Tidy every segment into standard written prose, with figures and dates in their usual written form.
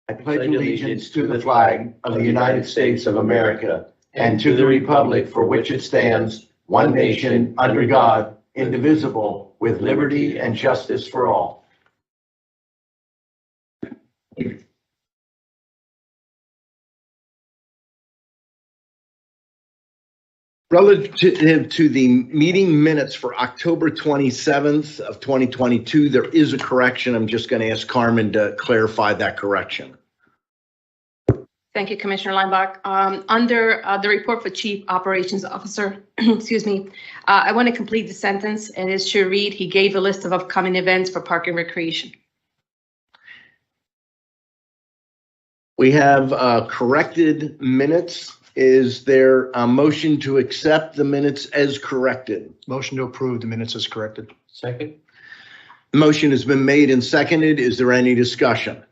I pledge allegiance to the flag of the United States of America and to the republic for which it stands, one nation, under God, indivisible, with liberty and justice for all. Relative to the meeting minutes for October 27th of 2022, there is a correction. I'm just going to ask Carmen to clarify that correction. Thank you, Commissioner Lineback. Under the report for Chief Operations Officer, excuse me, I want to complete the sentence, and it should read, he gave a list of upcoming events for Park and Recreation. We have corrected minutes. Is there a motion to accept the minutes as corrected? Motion to approve the minutes as corrected. Second. Motion has been made and seconded. Is there any discussion?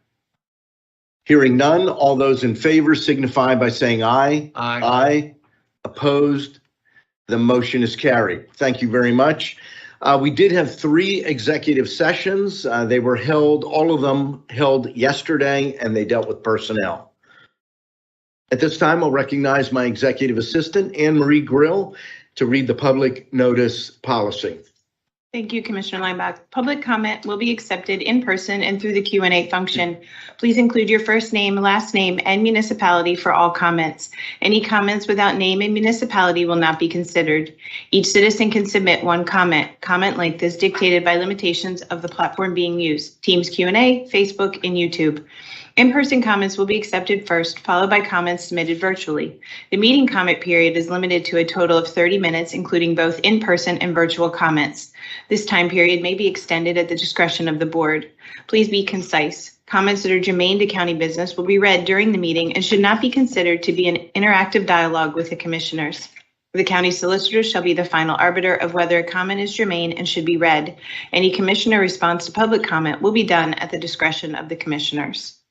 Hearing none, all those in favor signify by saying aye. Aye. Aye. Opposed? The motion is carried. Thank you very much. We did have 3 executive sessions. They were held, all of them held yesterday, and they dealt with personnel. At this time, I'll recognize my executive assistant, Anne Marie Grill, to read the public notice policy. Thank you, Commissioner Lineback. Public comment will be accepted in person and through the Q&A function. Please include your first name, last name, and municipality for all comments. Any comments without name and municipality will not be considered. Each citizen can submit 1 comment. Comment length is dictated by limitations of the platform being used, Teams Q&A, Facebook, and YouTube. In-person comments will be accepted first, followed by comments submitted virtually. The meeting comment period is limited to a total of 30 minutes, including both in-person and virtual comments. This time period may be extended at the discretion of the board. Please be concise. Comments that are germane to county business will be read during the meeting and should not be considered to be an interactive dialogue with the commissioners. The county solicitor shall be the final arbiter of whether a comment is germane and should be read. Any commissioner response to public comment will be done at the discretion of the commissioners.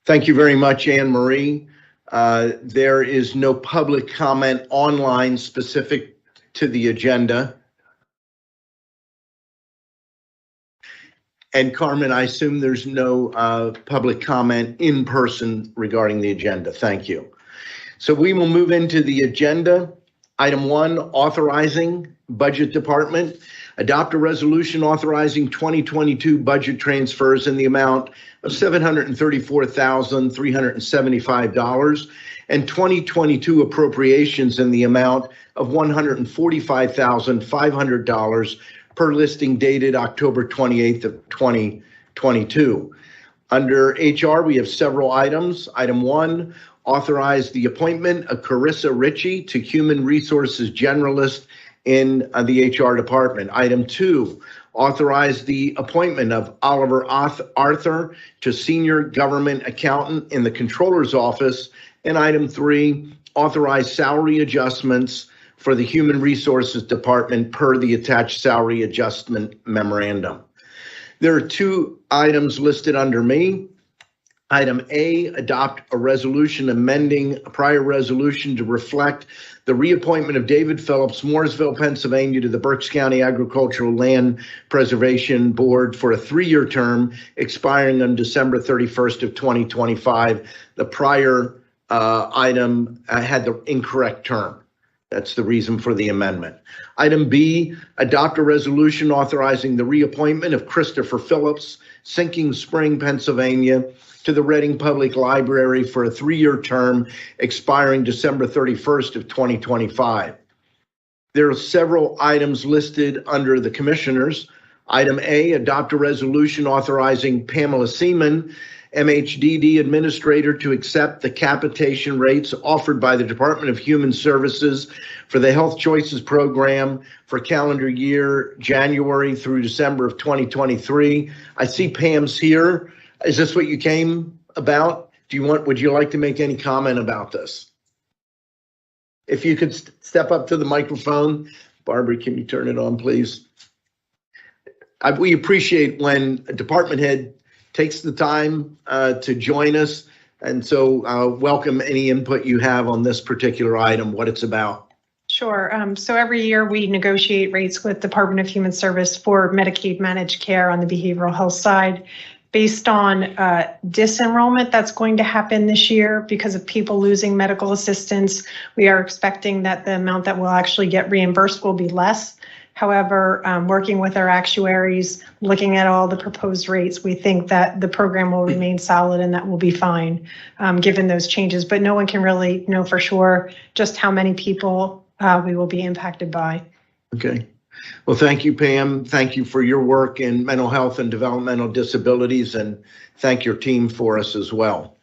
Thank you very much, Anne Marie. There is no public comment online specific to the agenda. And Carmen, I assume there's no public comment in person regarding the agenda. Thank you. So we will move into the agenda. Item 1, authorizing Budget Department. Adopt a resolution authorizing 2022 budget transfers in the amount of $734,375 and 2022 appropriations in the amount of $145,500 per listing dated October 28th of 2022. Under HR, we have several items. Item 1, authorize the appointment of Carissa Ritchie to Human Resources Generalist in the HR department. Item 2, authorize the appointment of Oliver Arthur to Senior Government Accountant in the Controller's Office. And item 3, authorize salary adjustments for the Human Resources Department per the attached salary adjustment memorandum. There are 2 items listed under me. Item A, adopt a resolution amending a prior resolution to reflect the reappointment of David Phillips, Mooresville, Pennsylvania, to the Berks County Agricultural Land Preservation Board for a 3-year term expiring on December 31st of 2025. The prior item had the incorrect term. That's the reason for the amendment. Item B, adopt a resolution authorizing the reappointment of Christopher Phillips, Sinking Spring, Pennsylvania, to the Reading Public Library for a 3-year term expiring December 31st of 2025. There are several items listed under the commissioners. Item A, adopt a resolution authorizing Pamela Seaman, MHDD Administrator, to accept the capitation rates offered by the Department of Human Services for the Health Choices Program for calendar year January through December of 2023. I see Pam's here. Is this what you came about? Would you like to make any comment about this? If you could step up to the microphone. Barbara, can you turn it on, please? We appreciate when a department head takes the time to join us. And so welcome any input you have on this particular item, what it's about. Sure. So every year we negotiate rates with Department of Human Service for Medicaid managed care on the behavioral health side. based on disenrollment that's going to happen this year because of people losing medical assistance. We are expecting that the amount that will actually get reimbursed will be less. However, working with our actuaries, looking at all the proposed rates, we think that the program will remain solid and that will be fine given those changes. But no one can really know for sure just how many people we will be impacted by. Okay. Well, thank you, Pam. Thank you for your work in mental health and developmental disabilities, and thank your team for us as well.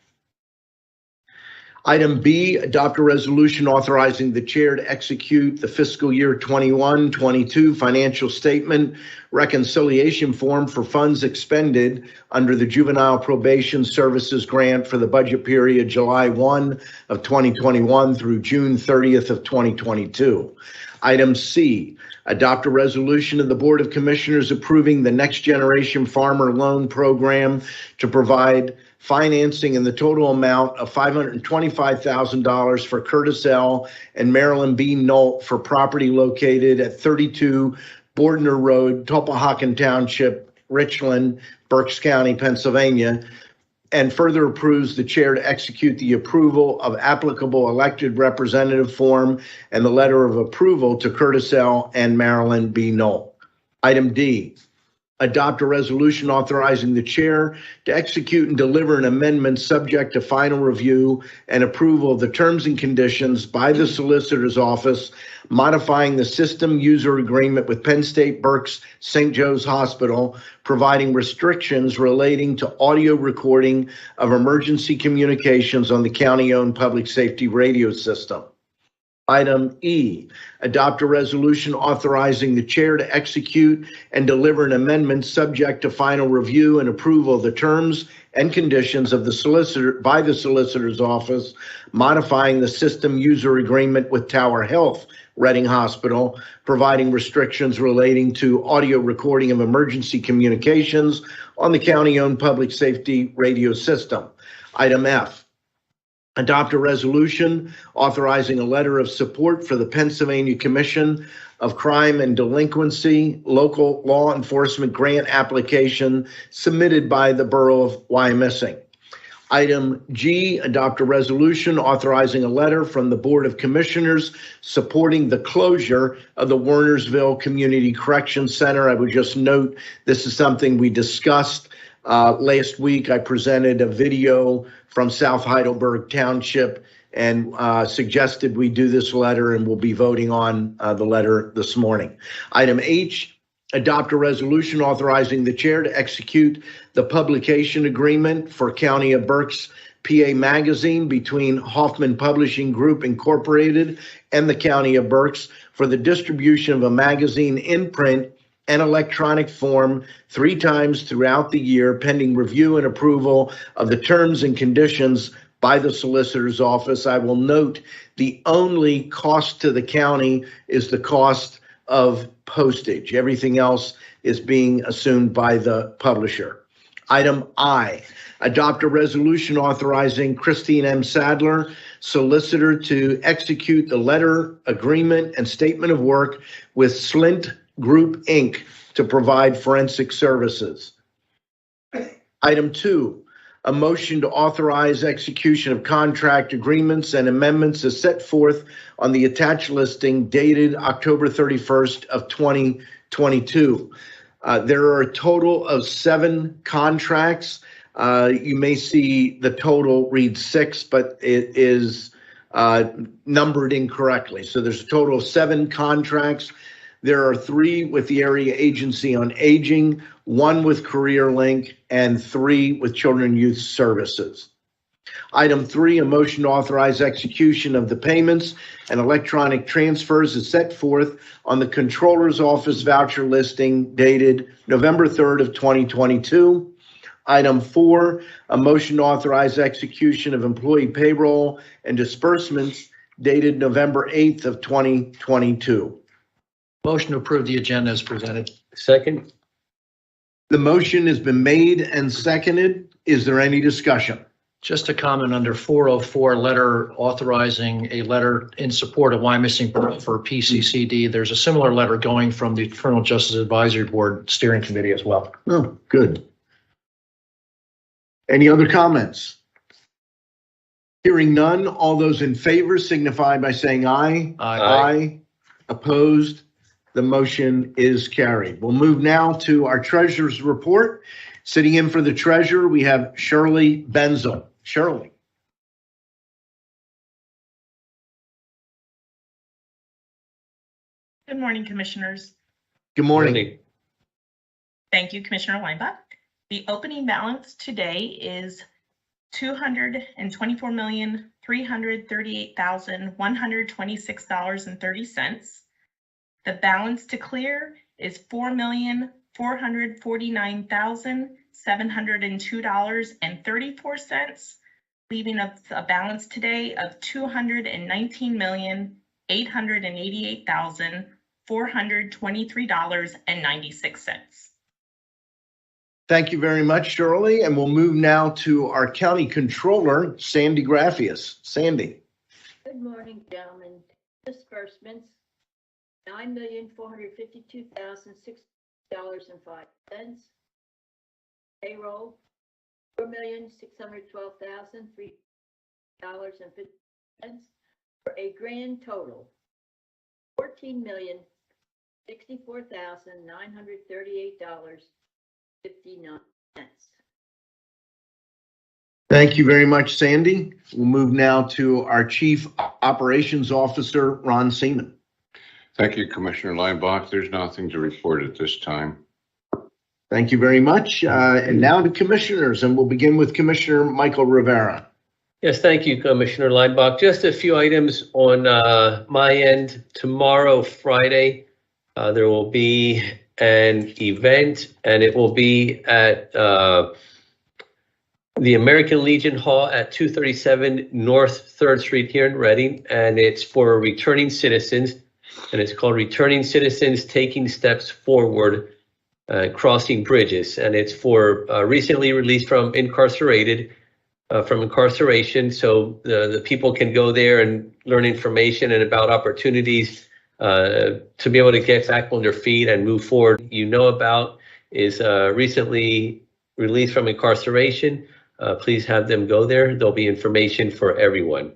Item B, adopt a resolution authorizing the chair to execute the fiscal year 21-22 financial statement reconciliation form for funds expended under the Juvenile Probation Services Grant for the budget period July 1 of 2021 through June 30th of 2022. Item C, adopt a resolution of the Board of Commissioners approving the Next Generation Farmer Loan Program to provide financing in the total amount of $525,000 for Curtis L. and Marilyn B. Nolt for property located at 32 Bordner Road, Tulpehocken Township, Richland, Berks County, Pennsylvania, and further approves the chair to execute the approval of applicable elected representative form and the letter of approval to Curtis L. and Marilyn B. Nolt. Item D, adopt a resolution authorizing the chair to execute and deliver an amendment subject to final review and approval of the terms and conditions by the solicitor's office, modifying the system user agreement with Penn State Berks St. Joe's Hospital, providing restrictions relating to audio recording of emergency communications on the county-owned public safety radio system. Item E, adopt a resolution authorizing the chair to execute and deliver an amendment subject to final review and approval of the terms and conditions of the solicitor by the solicitor's office, modifying the system user agreement with Tower Health Reading Hospital, providing restrictions relating to audio recording of emergency communications on the county-owned public safety radio system. Item F, adopt a resolution authorizing a letter of support for the Pennsylvania Commission of Crime and Delinquency local law enforcement grant application submitted by the Borough of Wyomissing. Item G, adopt a resolution authorizing a letter from the Board of Commissioners supporting the closure of the Wernersville Community Correction Center. I would just note this is something we discussed last week. I presented a video from South Heidelberg Township and suggested we do this letter, and we'll be voting on the letter this morning. Item H, adopt a resolution authorizing the chair to execute the publication agreement for County of Berks PA Magazine between Hoffman Publishing Group Incorporated and the County of Berks for the distribution of a magazine in print and electronic form 3 times throughout the year, pending review and approval of the terms and conditions by the solicitor's office. I will note the only cost to the county is the cost of postage. Everything else is being assumed by the publisher. Item I, adopt a resolution authorizing Christine M. Sadler, solicitor, to execute the letter, agreement, and statement of work with Slint Group, Inc. to provide forensic services. Item 2, a motion to authorize execution of contract agreements and amendments as set forth on the attached listing dated October 31st of 2022. There are a total of 7 contracts. You may see the total reads 6, but it is numbered incorrectly. So there's a total of 7 contracts. There are 3 with the Area Agency on Aging, 1 with CareerLink, and 3 with Children and Youth Services. Item 3, a motion to authorize execution of the payments and electronic transfers is set forth on the Controller's Office voucher listing dated November 3rd of 2022. Item 4, a motion to authorize execution of employee payroll and disbursements dated November 8th of 2022. Motion to approve the agenda as presented. Second. The motion has been made and seconded. Is there any discussion? Just a comment under 404, letter authorizing a letter in support of Wyomissing Borough for PCCD. There's a similar letter going from the Criminal Justice Advisory Board Steering Committee as well. Oh, good. Any other comments? Hearing none, all those in favor signify by saying aye. Aye. Opposed? The motion is carried. We'll move now to our treasurer's report. Sitting in for the treasurer, we have Shirley Benzel. Shirley. Good morning, Commissioners. Good morning. Thank you, Commissioner Weinbach. The opening balance today is $224,338,126.30. The balance to clear is $4,449,702.34, leaving a balance today of $219,888,423.96. Thank you very much, Shirley. And we'll move now to our county controller, Sandy Graffius. Sandy. Good morning, gentlemen. Disbursements, $9,452,006.05. Payroll, $4,612,003.50, for a grand total $14,064,938.59. Thank you very much, Sandy. We'll move now to our Chief Operations Officer, Ron Seaman. Thank you, Commissioner Linebaugh. There's nothing to report at this time. Thank you very much. And now to commissioners, and we'll begin with Commissioner Michael Rivera. Yes, thank you, Commissioner Linebaugh. Just a few items on my end. Tomorrow, Friday, there will be an event, and it will be at the American Legion Hall at 237 North 3rd Street here in Reading, and it's for returning citizens, and it's called Returning Citizens Taking Steps Forward, Crossing Bridges, and it's for recently released from incarceration, so the people can go there and learn information and about opportunities to be able to get back on their feet and move forward. You know about is recently released from incarceration. Please have them go there. There'll be information for everyone.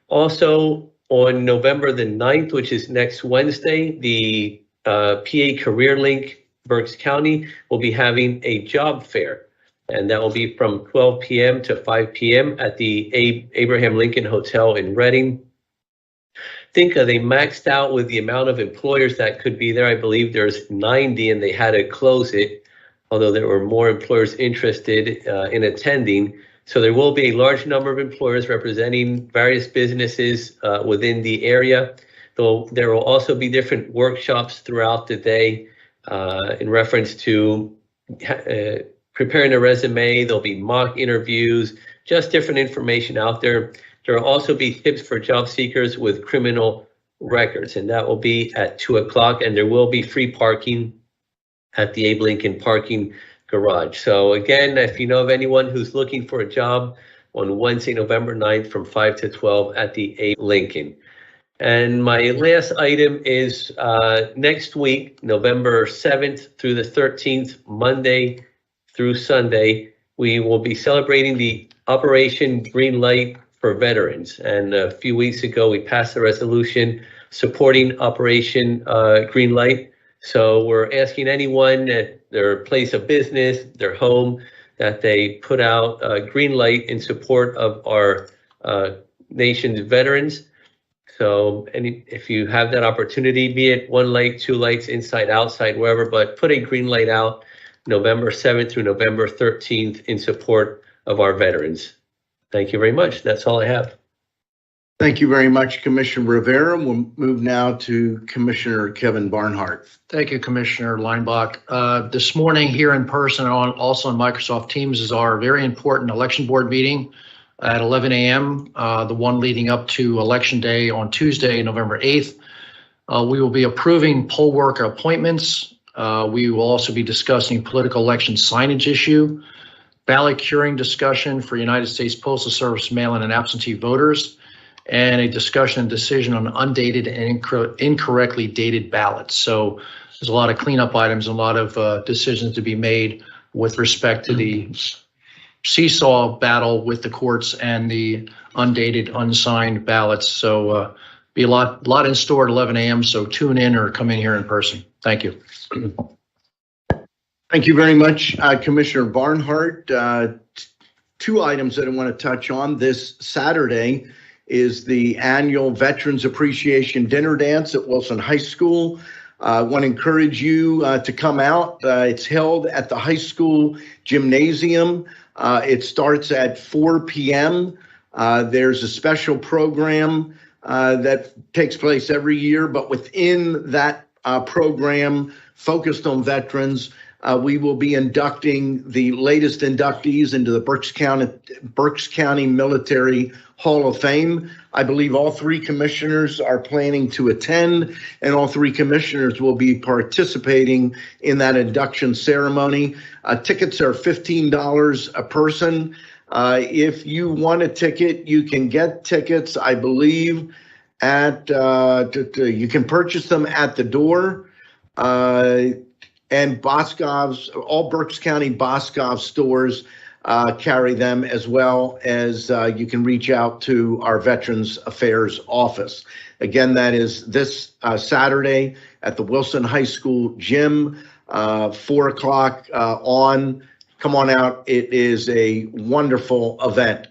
Also, on November the 9th, which is next Wednesday, the PA Career Link Berks County will be having a job fair, and that will be from 12 p.m. to 5 p.m. at the Abraham Lincoln Hotel in Reading. I think they maxed out with the amount of employers that could be there. I believe there's 90 and they had to close it, although there were more employers interested in attending. So there will be a large number of employers representing various businesses within the area. Though there will also be different workshops throughout the day in reference to preparing a resume. There'll be mock interviews, just different information out there. There will also be tips for job seekers with criminal records, and that will be at 2 o'clock, and there will be free parking at the Abe Lincoln parking garage. So again, if you know of anyone who's looking for a job, on Wednesday, November 9th from 5 to 12 at the Abe Lincoln. And my last item is next week, November 7th through the 13th, Monday through Sunday, we will be celebrating the Operation Green Light for Veterans. And a few weeks ago, we passed a resolution supporting Operation Green Light. So we're asking anyone at their place of business, their home, that they put out a green light in support of our nation's veterans. So if you have that opportunity, be it 1 light, 2 lights, inside, outside, wherever, but put a green light out November 7th through November 13th in support of our veterans. Thank you very much. That's all I have. Thank you very much, Commissioner Rivera. We'll move now to Commissioner Kevin Barnhart. Thank you, Commissioner Linebaugh. This morning here in person and also on Microsoft Teams is our very important election board meeting at 11 a.m., the one leading up to Election Day on Tuesday, November 8th. We will be approving poll worker appointments. We will also be discussing political election signage issue, ballot curing discussion for United States Postal Service mail-in and absentee voters, and a discussion and decision on undated and incorrectly dated ballots. So there's a lot of cleanup items, a lot of decisions to be made with respect to the seesaw battle with the courts and the undated, unsigned ballots. So be a lot in store at 11 a.m. So tune in or come in here in person. Thank you. Thank you very much, Commissioner Barnhart. Two items that I want to touch on. This Saturday is the annual Veterans Appreciation Dinner Dance at Wilson High School. I want to encourage you to come out. It's held at the high school gymnasium. It starts at 4 p.m. There's a special program that takes place every year, but within that program focused on veterans, we will be inducting the latest inductees into the Berks County Military Hall of Fame. I believe all three commissioners are planning to attend, and all three commissioners will be participating in that induction ceremony. Tickets are $15 a person. If you want a ticket, you can get tickets, I believe, at you can purchase them at the door. And Boscov's, all Berks County Boscov stores carry them, as well as you can reach out to our Veterans Affairs office. Again, that is this Saturday at the Wilson High School gym, 4 o'clock on. Come on out. It is a wonderful event.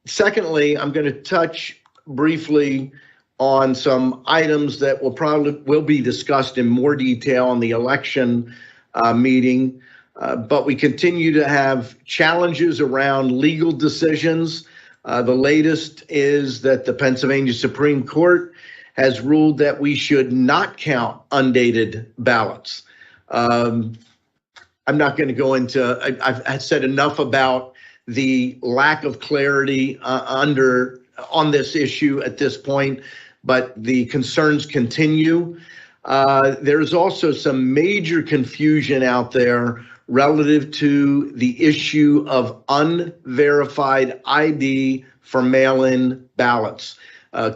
Secondly, I'm going to touch briefly on some items that will be discussed in more detail in the election meeting, but we continue to have challenges around legal decisions. The latest is that the Pennsylvania Supreme Court has ruled that we should not count undated ballots. I'm not going to go into, I've said enough about the lack of clarity on this issue at this point, but the concerns continue. There's also some major confusion out there relative to the issue of unverified ID for mail-in ballots.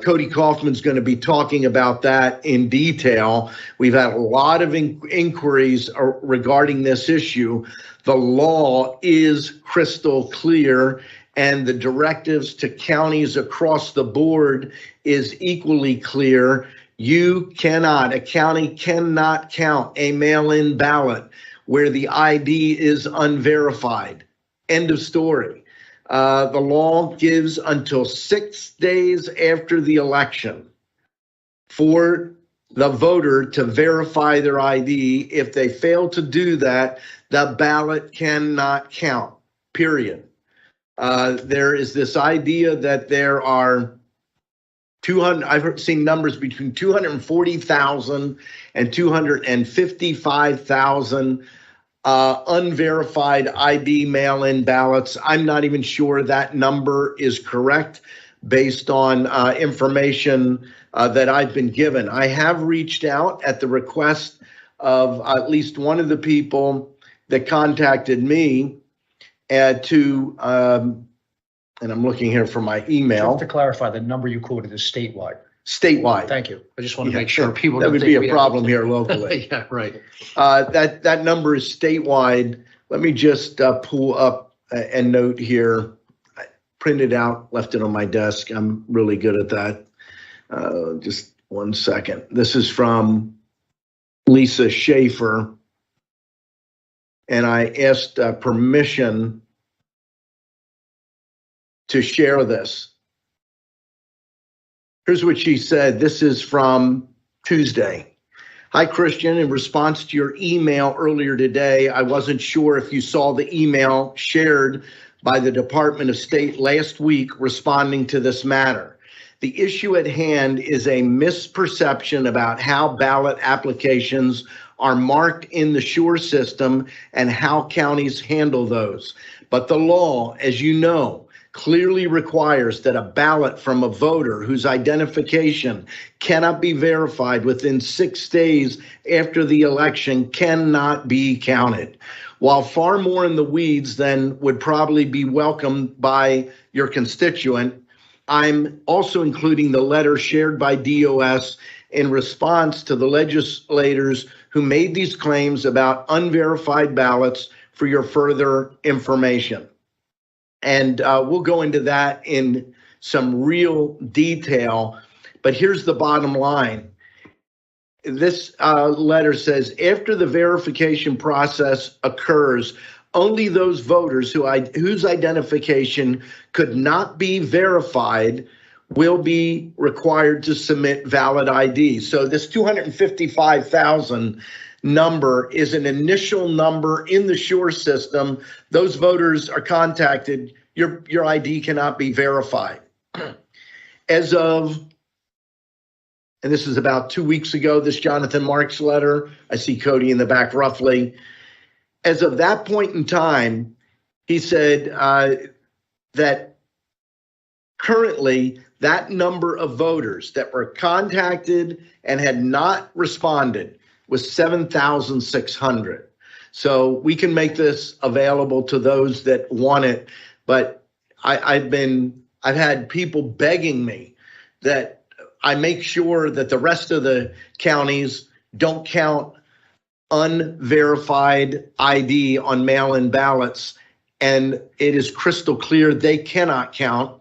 Cody Kaufman's going to be talking about that in detail. We've had a lot of inquiries regarding this issue. The law is crystal clear, and the directives to counties across the board is equally clear. A county cannot count a mail-in ballot where the ID is unverified. End of story. The law gives until 6 days after the election for the voter to verify their ID. If they fail to do that, the ballot cannot count, period. There is this idea that there are I've seen numbers between 240,000 and 255,000 unverified ID mail-in ballots. I'm not even sure that number is correct based on information that I've been given. I have reached out at the request of at least one of the people that contacted me and I'm looking here for my email. Just to clarify, the number you quoted is statewide. Statewide. Thank you. I just want to make sure people. That would be a problem here locally. Yeah, right. That number is statewide. Let me just pull up a note here. I printed out, left it on my desk. I'm really good at that. Just 1 second. This is from Lisa Schaefer, and I asked permission to share this. Here's what she said. This is from Tuesday. Hi, Christian. In response to your email earlier today, I wasn't sure if you saw the email shared by the Department of State last week responding to this matter. The issue at hand is a misperception about how ballot applications are marked in the SURE system and how counties handle those. But the law, as you know, clearly requires that a ballot from a voter whose identification cannot be verified within 6 days after the election cannot be counted. While far more in the weeds than would probably be welcomed by your constituent, I'm also including the letter shared by DOS in response to the legislators who made these claims about unverified ballots for your further information. And we'll go into that in some real detail, but here's the bottom line. This letter says, after the verification process occurs, only those voters whose identification could not be verified will be required to submit valid ID. So this 255,000 number is an initial number in the SURE system. Those voters are contacted. Your ID cannot be verified. As of, and this is about 2 weeks ago, this Jonathan Marks letter, I see Cody in the back roughly. As of that point in time, he said that currently that number of voters that were contacted and had not responded was 7,600. So we can make this available to those that want it, but I've had people begging me that I make sure that the rest of the counties don't count unverified ID on mail-in ballots, and it is crystal clear they cannot count.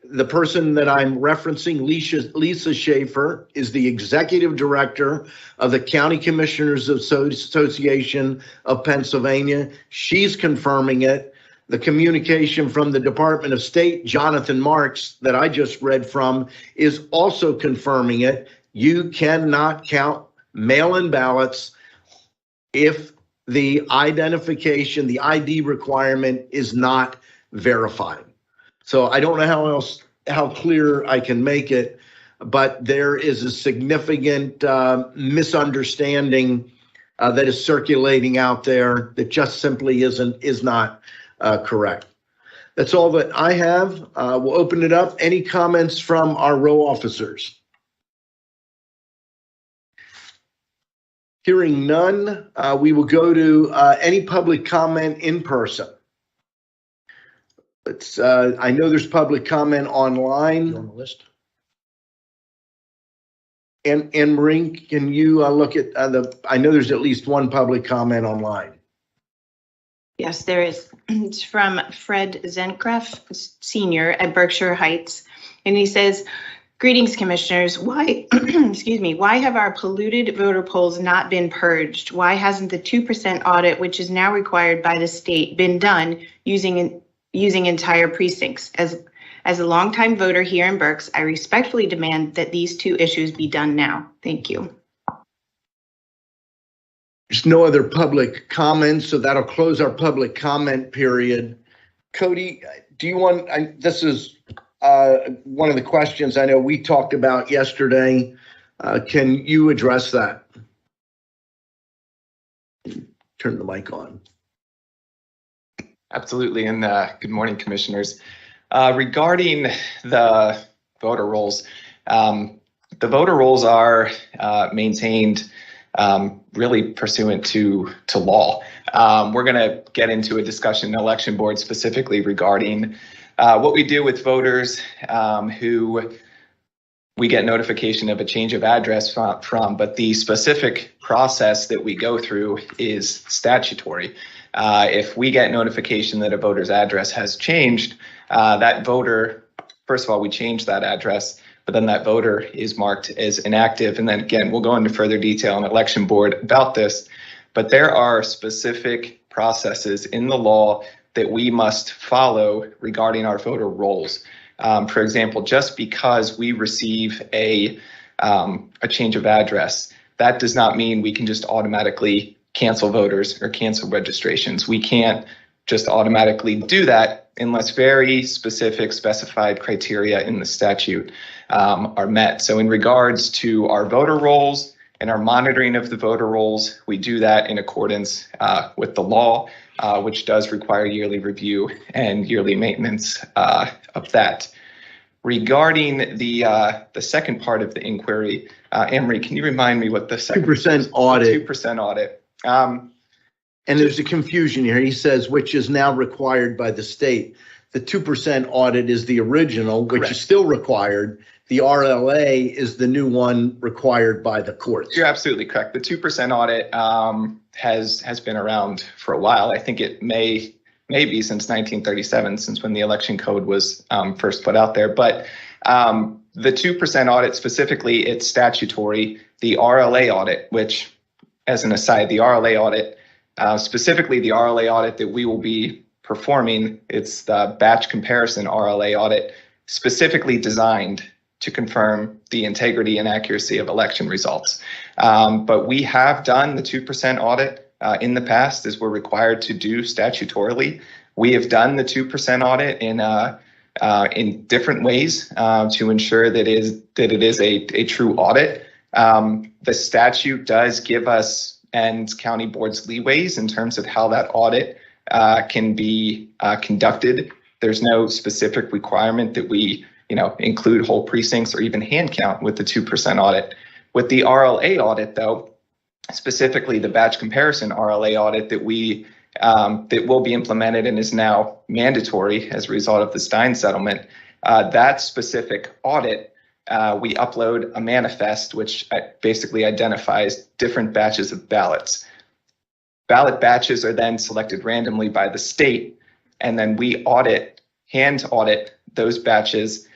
The person that I'm referencing, Lisa Schaefer, is the executive director of the County Commissioners Association of Pennsylvania. She's confirming it. The communication from the Department of State, Jonathan Marks, that I just read from, is also confirming it. You cannot count mail-in ballots if the identification, the ID requirement is not verified. So I don't know how clear I can make it, but there is a significant misunderstanding that is circulating out there that just simply is not correct. That's all that I have. We'll open it up. Any comments from our row officers? Hearing none, we will go to any public comment in person. I know there's public comment online. You on the list? And Maureen, can you look at I know there's at least one public comment online. Yes, there is. It's from Fred Zencraft, Senior at Berkshire Heights. And he says, greetings, commissioners. Why, excuse me, why have our polluted voter polls not been purged? Why hasn't the 2% audit, which is now required by the state, been done using entire precincts? As a longtime voter here in Berks, I respectfully demand that these two issues be done now. Thank you. There's no other public comments, so that'll close our public comment period. Cody, do you want, this is one of the questions I know we talked about yesterday. Can you address that? Turn the mic on. Absolutely, and good morning, commissioners. Regarding the voter rolls, the voter rolls are maintained really pursuant to law. We're going to get into a discussion in election board specifically regarding what we do with voters who we get notification of a change of address from, but the specific process that we go through is statutory. If we get notification that a voter's address has changed, that voter, first of all, we change that address, but then that voter is marked as inactive. And then again, we'll go into further detail on election board about this, but there are specific processes in the law that we must follow regarding our voter rolls. For example, just because we receive a change of address, that does not mean we can just automatically cancel voters or cancel registrations. We can't just automatically do that unless very specific specified criteria in the statute are met. So in regards to our voter rolls and our monitoring of the voter rolls, we do that in accordance with the law, which does require yearly review and yearly maintenance of that. Regarding the second part of the inquiry, Anne-Marie, can you remind me what the second 2% audit. 2% audit. And there's a confusion here. He says, which is now required by the state. the 2% audit is the original, which Correct. is still required. The RLA is the new one required by the courts. You're absolutely correct. The 2% audit has been around for a while. I think it may be since 1937, since when the election code was first put out there. But the 2% audit specifically, it's statutory. The RLA audit, which, as an aside, the RLA audit, specifically the RLA audit that we will be performing, it's the batch comparison RLA audit, specifically designed to confirm the integrity and accuracy of election results. But we have done the 2% audit in the past, as we're required to do statutorily. We have done the 2% audit in different ways to ensure that it is a true audit. The statute does give us and county boards leeways in terms of how that audit can be conducted. There's no specific requirement that we include whole precincts or even hand count with the 2% audit. With the RLA audit, though, specifically the batch comparison RLA audit that will be implemented and is now mandatory as a result of the Stein settlement, that specific audit, we upload a manifest which basically identifies different batches of ballots. Ballot batches are then selected randomly by the state, and then we hand audit those batches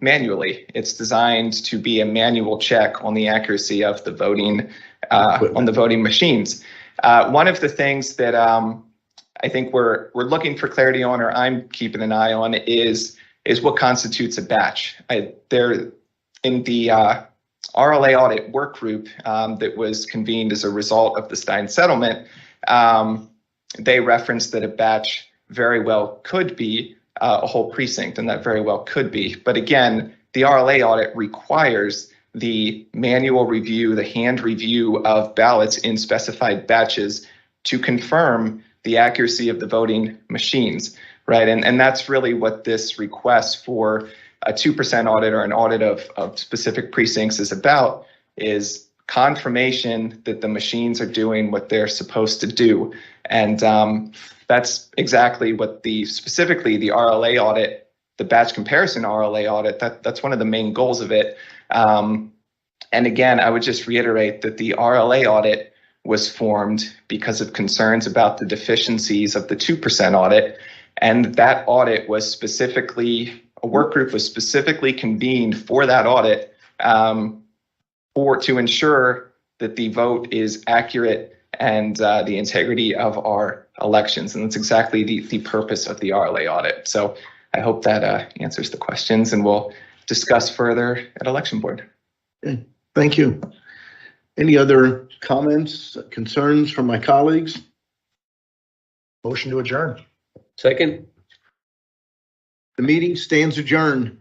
manually. It's designed to be a manual check on the accuracy of the voting on the voting machines. One of the things that I think we're looking for clarity on, or I'm keeping an eye on, is what constitutes a batch. There in the RLA audit work group that was convened as a result of the Stein settlement, they referenced that a batch very well could be a whole precinct, and that very well could be. But again, the RLA audit requires the manual review, the hand review of ballots in specified batches to confirm the accuracy of the voting machines, right? And that's really what this request for a 2% audit or an audit of specific precincts is about, is confirmation that the machines are doing what they're supposed to do. And that's exactly what specifically the RLA audit, the batch comparison RLA audit, that's one of the main goals of it. And again, I would just reiterate that the RLA audit was formed because of concerns about the deficiencies of the 2% audit. And that audit was specifically, a work group was specifically convened for that audit to ensure that the vote is accurate and the integrity of our elections. And that's exactly the purpose of the RLA audit. So I hope that answers the questions, and we'll discuss further at election board. Okay, thank you. Any other comments, concerns from my colleagues? Motion to adjourn. Second. The meeting stands adjourned.